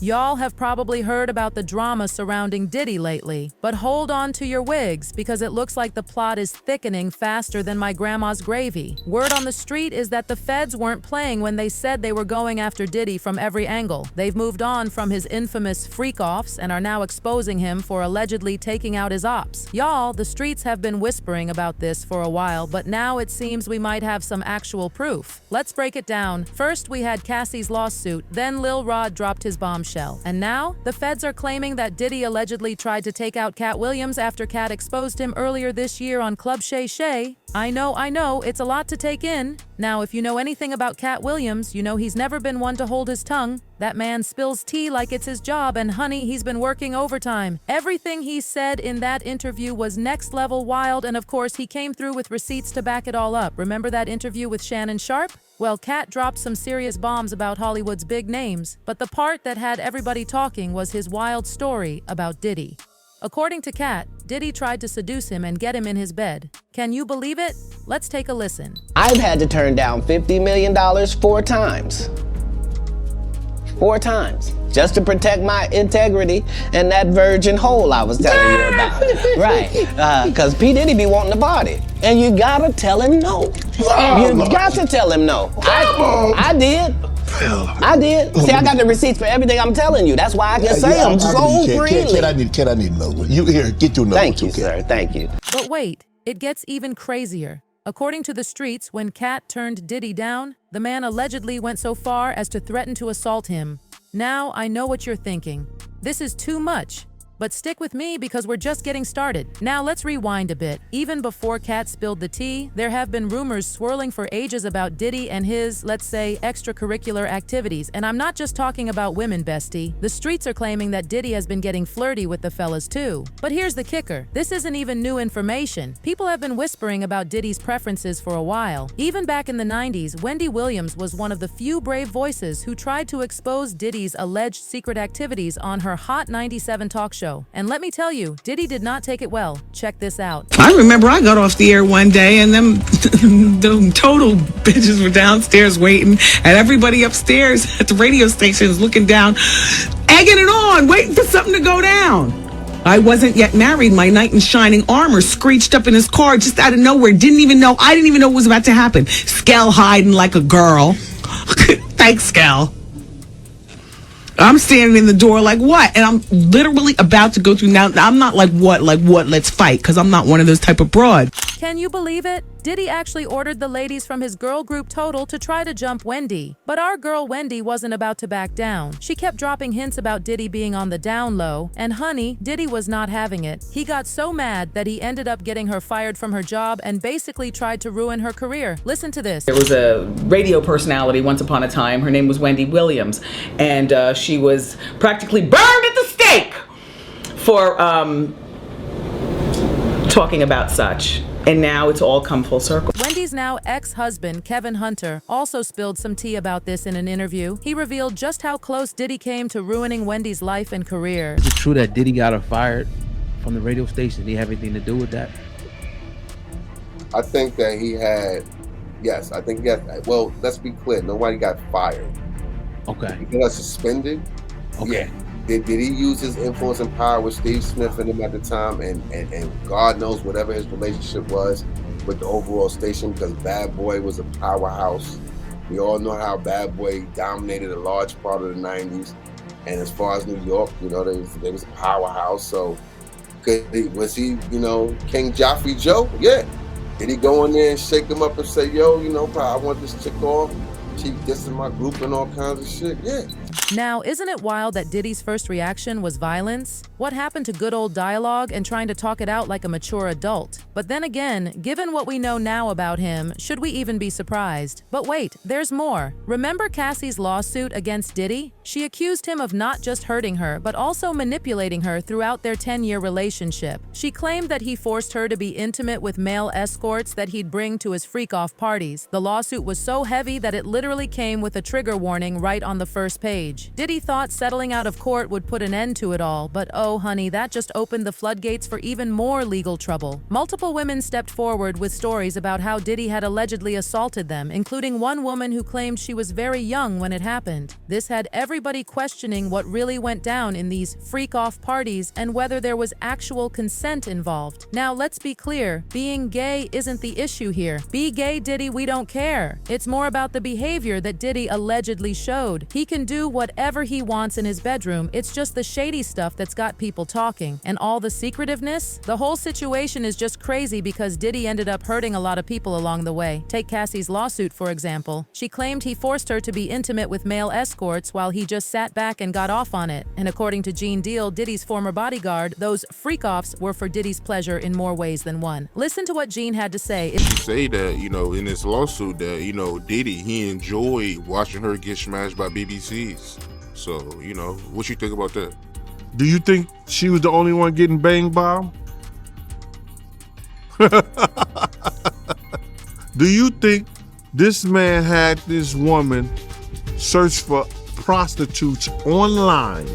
Y'all have probably heard about the drama surrounding Diddy lately, but hold on to your wigs because it looks like the plot is thickening faster than my grandma's gravy. Word on the street is that the feds weren't playing when they said they were going after Diddy from every angle. They've moved on from his infamous freak-offs and are now exposing him for allegedly taking out his ops. Y'all, the streets have been whispering about this for a while, but now it seems we might have some actual proof. Let's break it down. First, we had Cassie's lawsuit, then Lil Rod dropped his bombshell. And now, the feds are claiming that Diddy allegedly tried to take out Katt Williams after Katt exposed him earlier this year on Club Shay Shay. I know, it's a lot to take in. Now, if you know anything about Katt Williams, you know he's never been one to hold his tongue. That man spills tea like it's his job, and honey, he's been working overtime. Everything he said in that interview was next level wild, and of course, he came through with receipts to back it all up. Remember that interview with Shannon Sharpe? Well, Katt dropped some serious bombs about Hollywood's big names, but the part that had everybody talking was his wild story about Diddy. According to Katt, Diddy tried to seduce him and get him in his bed. Can you believe it? Let's take a listen. I've had to turn down $50 million 4 times. 4 times. Just to protect my integrity and that virgin hole I was telling you about. Right. Because P. Diddy be wanting to party. And you gotta tell him no. You got to tell him no. I did. I did. See, I got the receipts for everything I'm telling you. That's why I can say them so freely. Kid, I need another one. You here, get your number. Thank you, sir. Thank you. But wait, it gets even crazier. According to the streets, when Katt turned Diddy down, the man allegedly went so far as to threaten to assault him. Now, I know what you're thinking. This is too much. But stick with me because we're just getting started. Now let's rewind a bit. Even before Katt spilled the tea, there have been rumors swirling for ages about Diddy and his, let's say, extracurricular activities. And I'm not just talking about women, bestie. The streets are claiming that Diddy has been getting flirty with the fellas too. But here's the kicker. This isn't even new information. People have been whispering about Diddy's preferences for a while. Even back in the 90s, Wendy Williams was one of the few brave voices who tried to expose Diddy's alleged secret activities on her Hot 97 talk show. And let me tell you, Diddy did not take it well. Check this out. I remember I got off the air one day and them total bitches were downstairs waiting, and everybody upstairs at the radio station is looking down, egging it on, waiting for something to go down. I wasn't yet married. My knight in shining armor screeched up in his car just out of nowhere. I didn't even know what was about to happen. Skell hiding like a girl. Thanks, Skell. I'm standing in the door like, what? And I'm literally about to go through now. I'm not like, what, let's fight, because I'm not one of those type of broad. Can you believe it? Diddy actually ordered the ladies from his girl group Total to try to jump Wendy. But our girl Wendy wasn't about to back down. She kept dropping hints about Diddy being on the down low, and honey, Diddy was not having it. He got so mad that he ended up getting her fired from her job and basically tried to ruin her career. Listen to this. There was a radio personality once upon a time. Her name was Wendy Williams, and she was practically burned at the stake for talking about such. And now it's all come full circle. Wendy's now ex-husband, Kevin Hunter, also spilled some tea about this in an interview. He revealed just how close Diddy came to ruining Wendy's life and career. Is it true that Diddy got her fired from the radio station? Did he have anything to do with that? I think that he had, yes, I think he had, well, let's be clear, nobody got fired. Okay. He got suspended. Okay. Yeah. Did he use his influence and power with Steve Smith and him at the time, and God knows whatever his relationship was with the overall station, because Bad Boy was a powerhouse. We all know how Bad Boy dominated a large part of the 90s. And as far as New York, you know, there was a powerhouse. So was he, you know, King Joffrey Joe? Yeah. Did he go in there and shake him up and say, yo, you know, I want this chick off? She dissing my group and all kinds of shit? Yeah. Now, isn't it wild that Diddy's first reaction was violence? What happened to good old dialogue and trying to talk it out like a mature adult? But then again, given what we know now about him, should we even be surprised? But wait, there's more. Remember Cassie's lawsuit against Diddy? She accused him of not just hurting her, but also manipulating her throughout their 10-year relationship. She claimed that he forced her to be intimate with male escorts that he'd bring to his freak-off parties. The lawsuit was so heavy that it literally came with a trigger warning right on the first page. stage. Diddy thought settling out of court would put an end to it all, but oh honey, that just opened the floodgates for even more legal trouble. Multiple women stepped forward with stories about how Diddy had allegedly assaulted them, including one woman who claimed she was very young when it happened. This had everybody questioning what really went down in these freak-off parties and whether there was actual consent involved. Now, let's be clear, being gay isn't the issue here. Be gay, Diddy, we don't care. It's more about the behavior that Diddy allegedly showed. He can do whatever he wants in his bedroom, it's just the shady stuff that's got people talking. And all the secretiveness? The whole situation is just crazy because Diddy ended up hurting a lot of people along the way. Take Cassie's lawsuit, for example. She claimed he forced her to be intimate with male escorts while he just sat back and got off on it. And according to Gene Deal, Diddy's former bodyguard, those freak-offs were for Diddy's pleasure in more ways than one. Listen to what Gene had to say. You say that, in this lawsuit that, Diddy, he enjoyed watching her get smashed by BBCs. So, what you think about that? Do you think she was the only one getting banged by him? Do you think this man had this woman search for prostitutes online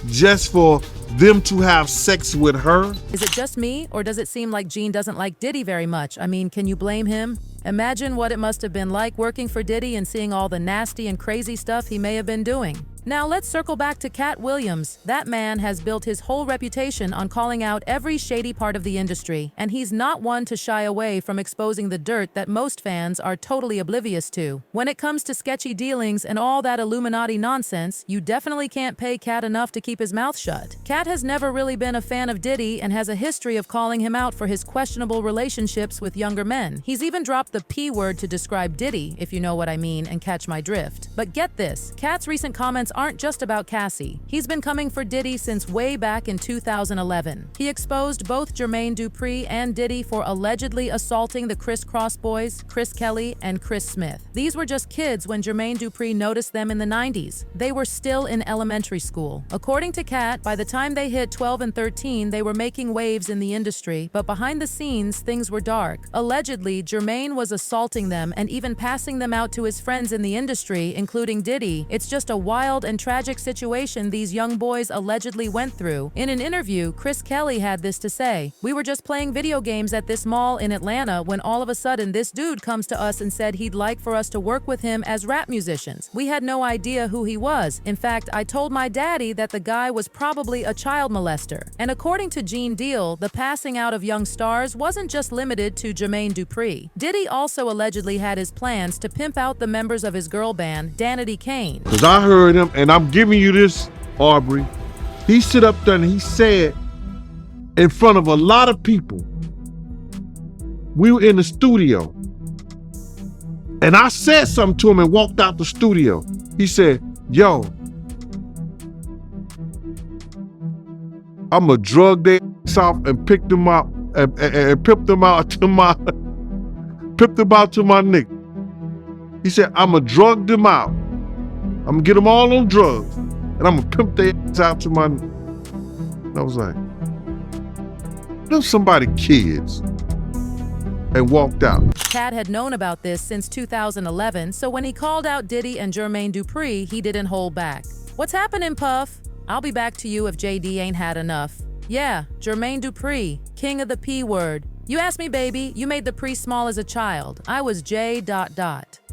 just for them to have sex with her? Is it just me, or does it seem like Gene doesn't like Diddy very much? I mean, can you blame him? Imagine what it must have been like working for Diddy and seeing all the nasty and crazy stuff he may have been doing. Now let's circle back to Katt Williams. That man has built his whole reputation on calling out every shady part of the industry, and he's not one to shy away from exposing the dirt that most fans are totally oblivious to. When it comes to sketchy dealings and all that Illuminati nonsense, you definitely can't pay Katt enough to keep his mouth shut. Katt has never really been a fan of Diddy and has a history of calling him out for his questionable relationships with younger men. He's even dropped the P word to describe Diddy, if you know what I mean and catch my drift. But get this, Katt's recent comments aren't just about Cassie. He's been coming for Diddy since way back in 2011. He exposed both Jermaine Dupri and Diddy for allegedly assaulting the Criss Cross boys, Chris Kelly and Chris Smith. These were just kids when Jermaine Dupri noticed them in the 90s. They were still in elementary school. According to Katt, by the time they hit 12 and 13, they were making waves in the industry, but behind the scenes, things were dark. Allegedly, Jermaine was assaulting them and even passing them out to his friends in the industry, including Diddy. It's just a wild and tragic situation these young boys allegedly went through. In an interview, Chris Kelly had this to say: "We were just playing video games at this mall in Atlanta when all of a sudden this dude comes to us and said he'd like for us to work with him as rap musicians. We had no idea who he was. In fact, I told my daddy that the guy was probably a child molester." And according to Gene Deal, the passing out of young stars wasn't just limited to Jermaine Dupri. Diddy also allegedly had his plans to pimp out the members of his girl band, Danity Kane. Because I heard him, and I'm giving you this, Aubrey. He stood up there and he said in front of a lot of people, we were in the studio, and I said something to him and walked out the studio. He said, "Yo, I'ma drug their ass off and pick them up and pimp them out to my nigga." He said, "I'ma drug them out. I'm gonna get them all on drugs, and I'm gonna pimp their ass out to my nigga." And I was like, "There's somebody kids," and walked out. Katt had known about this since 2011, so when he called out Diddy and Jermaine Dupri, he didn't hold back. "What's happening, Puff? I'll be back to you if JD ain't had enough. Yeah, Jermaine Dupri, king of the P word. You asked me, baby, you made the pre small as a child. I was J.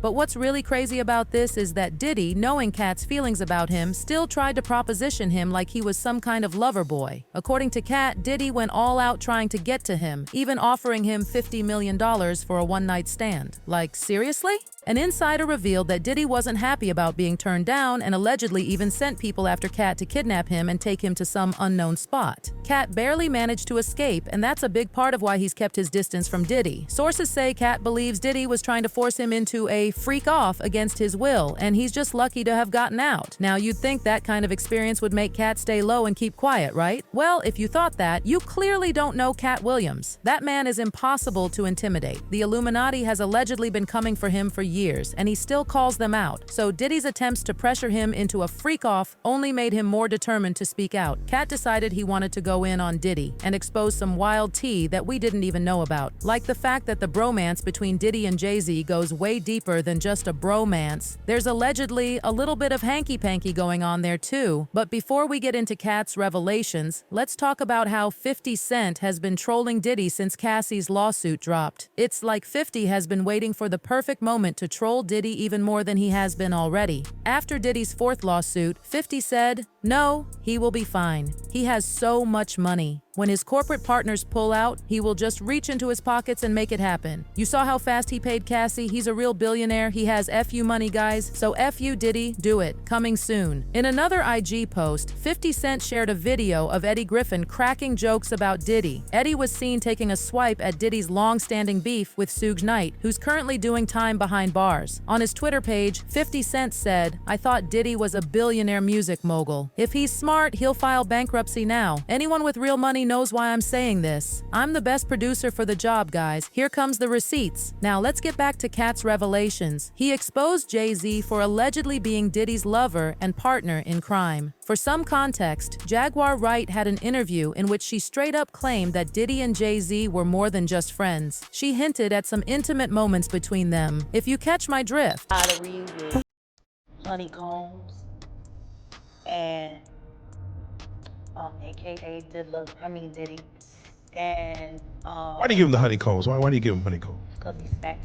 But what's really crazy about this is that Diddy, knowing Katt's feelings about him, still tried to proposition him like he was some kind of lover boy. According to Katt, Diddy went all out trying to get to him, even offering him $50 million for a one-night stand. Like, seriously? An insider revealed that Diddy wasn't happy about being turned down and allegedly even sent people after Katt to kidnap him and take him to some unknown spot. Katt barely managed to escape, and that's a big part of why he's kept his distance from Diddy. Sources say Katt believes Diddy was trying to force him into a freak off against his will, and he's just lucky to have gotten out. Now, you'd think that kind of experience would make Katt stay low and keep quiet, right? Well, if you thought that, you clearly don't know Katt Williams. That man is impossible to intimidate. The Illuminati has allegedly been coming for him for years, and he still calls them out. So Diddy's attempts to pressure him into a freak-off only made him more determined to speak out. Katt decided he wanted to go in on Diddy and expose some wild tea that we didn't even know about, like the fact that the bromance between Diddy and Jay-Z goes way deeper than just a bromance. There's allegedly a little bit of hanky-panky going on there too. But before we get into Katt's revelations, let's talk about how 50 Cent has been trolling Diddy since Cassie's lawsuit dropped. It's like 50 has been waiting for the perfect moment to troll Diddy even more than he has been already. After Diddy's fourth lawsuit, 50 said, "No, he will be fine. He has so much money. When his corporate partners pull out, he will just reach into his pockets and make it happen. You saw how fast he paid Cassie? He's a real billionaire. He has FU money, guys. So FU Diddy, do it. Coming soon." In another IG post, 50 Cent shared a video of Eddie Griffin cracking jokes about Diddy. Eddie was seen taking a swipe at Diddy's long-standing beef with Suge Knight, who's currently doing time behind bars. On his Twitter page, 50 Cent said, "I thought Diddy was a billionaire music mogul. If he's smart, he'll file bankruptcy now. Anyone with real money knows why I'm saying this. I'm the best producer for the job, guys. Here comes the receipts." Now let's get back to Katt's revelations. He exposed Jay-Z for allegedly being Diddy's lover and partner in crime. For some context, Jaguar Wright had an interview in which she straight up claimed that Diddy and Jay-Z were more than just friends. She hinted at some intimate moments between them, if you catch my drift. To read with honeycombs and aka Diddy, and why do you give him the honeycombs? Why do you give him honeycombs? Because he's facts.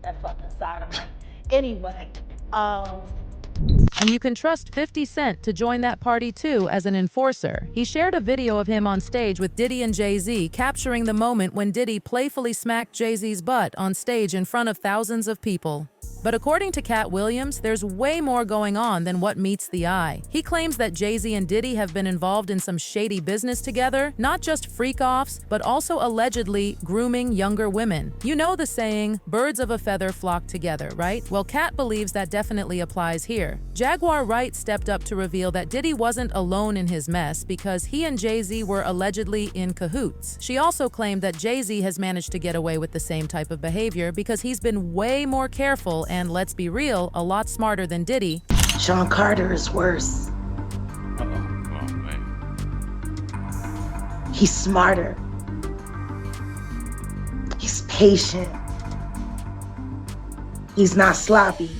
That fucking sodomite. Anyway, And you can trust 50 Cent to join that party too as an enforcer. He shared a video of him on stage with Diddy and Jay-Z, capturing the moment when Diddy playfully smacked Jay-Z's butt on stage in front of thousands of people. But according to Katt Williams, there's way more going on than what meets the eye. He claims that Jay-Z and Diddy have been involved in some shady business together, not just freak-offs, but also allegedly grooming younger women. You know the saying, birds of a feather flock together, right? Well, Katt believes that definitely applies here. Jaguar Wright stepped up to reveal that Diddy wasn't alone in his mess because he and Jay-Z were allegedly in cahoots. She also claimed that Jay-Z has managed to get away with the same type of behavior because he's been way more careful and, let's be real, a lot smarter than Diddy. Sean Carter is worse. Oh, man. He's smarter. He's patient. He's not sloppy.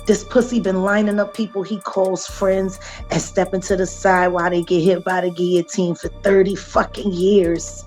This pussy been lining up people he calls friends and stepping to the side while they get hit by the guillotine for 30 fucking years.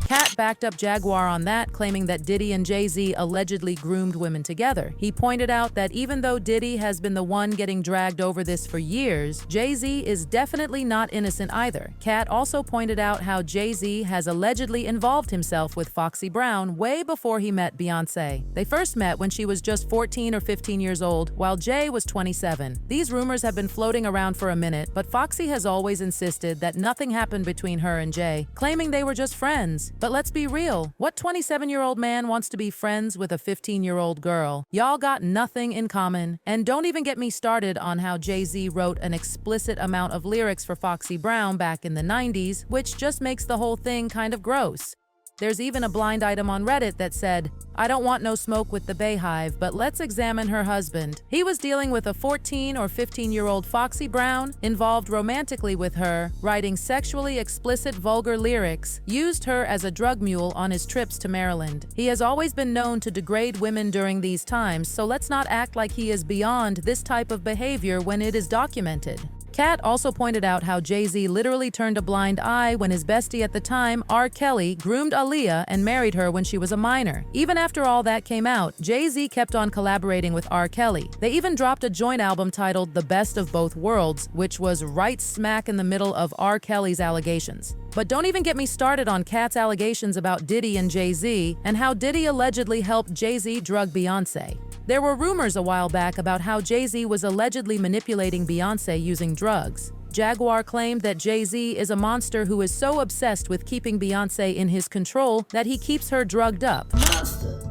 Katt backed up Jaguar on that, claiming that Diddy and Jay-Z allegedly groomed women together. He pointed out that even though Diddy has been the one getting dragged over this for years, Jay-Z is definitely not innocent either. Katt also pointed out how Jay-Z has allegedly involved himself with Foxy Brown way before he met Beyonce. They first met when she was just 14 or 15 years old, while Jay was 27. These rumors have been floating around for a minute, but Foxy has always insisted that nothing happened between her and Jay, claiming they were just friends. But let's be real, what 27-year-old man wants to be friends with a 15-year-old girl? Y'all got nothing in common. And don't even get me started on how Jay-Z wrote an explicit amount of lyrics for Foxy Brown back in the 90s, which just makes the whole thing kind of gross. There's even a blind item on Reddit that said, "I don't want no smoke with the Bayhive, but let's examine her husband." He was dealing with a 14 or 15-year-old Foxy Brown, involved romantically with her, writing sexually explicit vulgar lyrics, used her as a drug mule on his trips to Maryland. He has always been known to degrade women during these times, so let's not act like he is beyond this type of behavior when it is documented. Katt also pointed out how Jay-Z literally turned a blind eye when his bestie at the time, R. Kelly, groomed Aaliyah and married her when she was a minor. Even after all that came out, Jay-Z kept on collaborating with R. Kelly. They even dropped a joint album titled The Best of Both Worlds, which was right smack in the middle of R. Kelly's allegations. But don't even get me started on Katt's allegations about Diddy and Jay-Z and how Diddy allegedly helped Jay-Z drug Beyonce. There were rumors a while back about how Jay-Z was allegedly manipulating Beyonce using drugs. Jaguar claimed that Jay-Z is a monster who is so obsessed with keeping Beyonce in his control that he keeps her drugged up. Monster.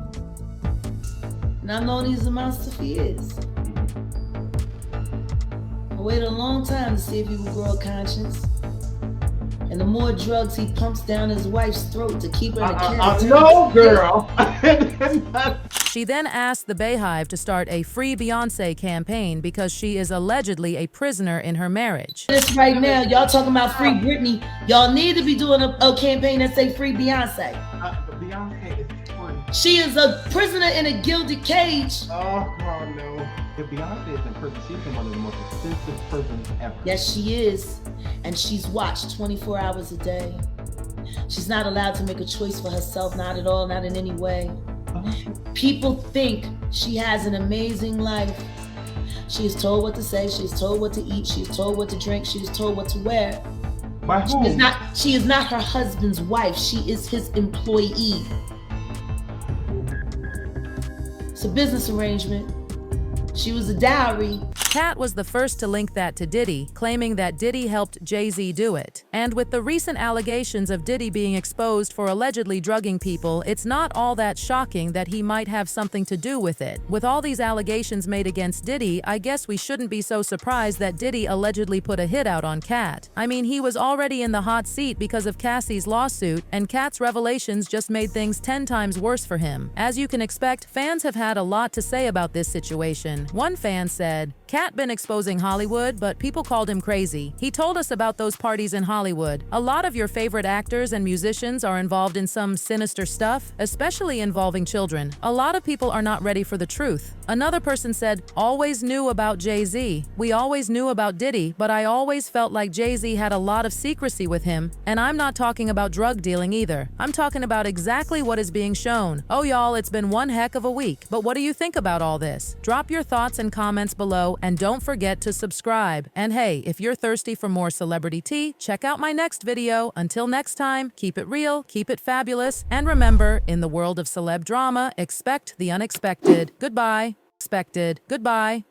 Not knowing he's a monster for years. I waited a long time to see if he would grow a conscience. And the more drugs he pumps down his wife's throat to keep her in a character. No, girl. She then asked the Bayhive to start a Free Beyonce campaign because she is allegedly a prisoner in her marriage. This right now, y'all talking about Free Britney. Y'all need to be doing a campaign that say Free Beyonce. Beyonce is free. She is a prisoner in a gilded cage. Oh, God, no. If Beyonce is in prison, she's in one of the most expensive prisons ever. Yes, she is. And she's watched 24 hours a day. She's not allowed to make a choice for herself, not at all, not in any way. People think she has an amazing life. She is told what to say, she is told what to eat, she is told what to drink, she is told what to wear. By whom? She is not her husband's wife, she is his employee. It's a business arrangement. She was a dowry. Katt was the first to link that to Diddy, claiming that Diddy helped Jay-Z do it. And with the recent allegations of Diddy being exposed for allegedly drugging people, it's not all that shocking that he might have something to do with it. With all these allegations made against Diddy, I guess we shouldn't be so surprised that Diddy allegedly put a hit out on Katt. I mean, he was already in the hot seat because of Cassie's lawsuit, and Katt's revelations just made things 10 times worse for him. As you can expect, fans have had a lot to say about this situation. One fan said, "Katt been exposing Hollywood, but people called him crazy. He told us about those parties in Hollywood. A lot of your favorite actors and musicians are involved in some sinister stuff, especially involving children. A lot of people are not ready for the truth." Another person said, "Always knew about Jay-Z. We always knew about Diddy, but I always felt like Jay-Z had a lot of secrecy with him, and I'm not talking about drug dealing either. I'm talking about exactly what is being shown. Oh y'all, it's been one heck of a week. But what do you think about all this? Drop your thoughts and comments below, and don't forget to subscribe. And hey, if you're thirsty for more celebrity tea, check out my next video. Until next time, keep it real, keep it fabulous, and remember, in the world of celeb drama, expect the unexpected. Goodbye. Expected. Goodbye.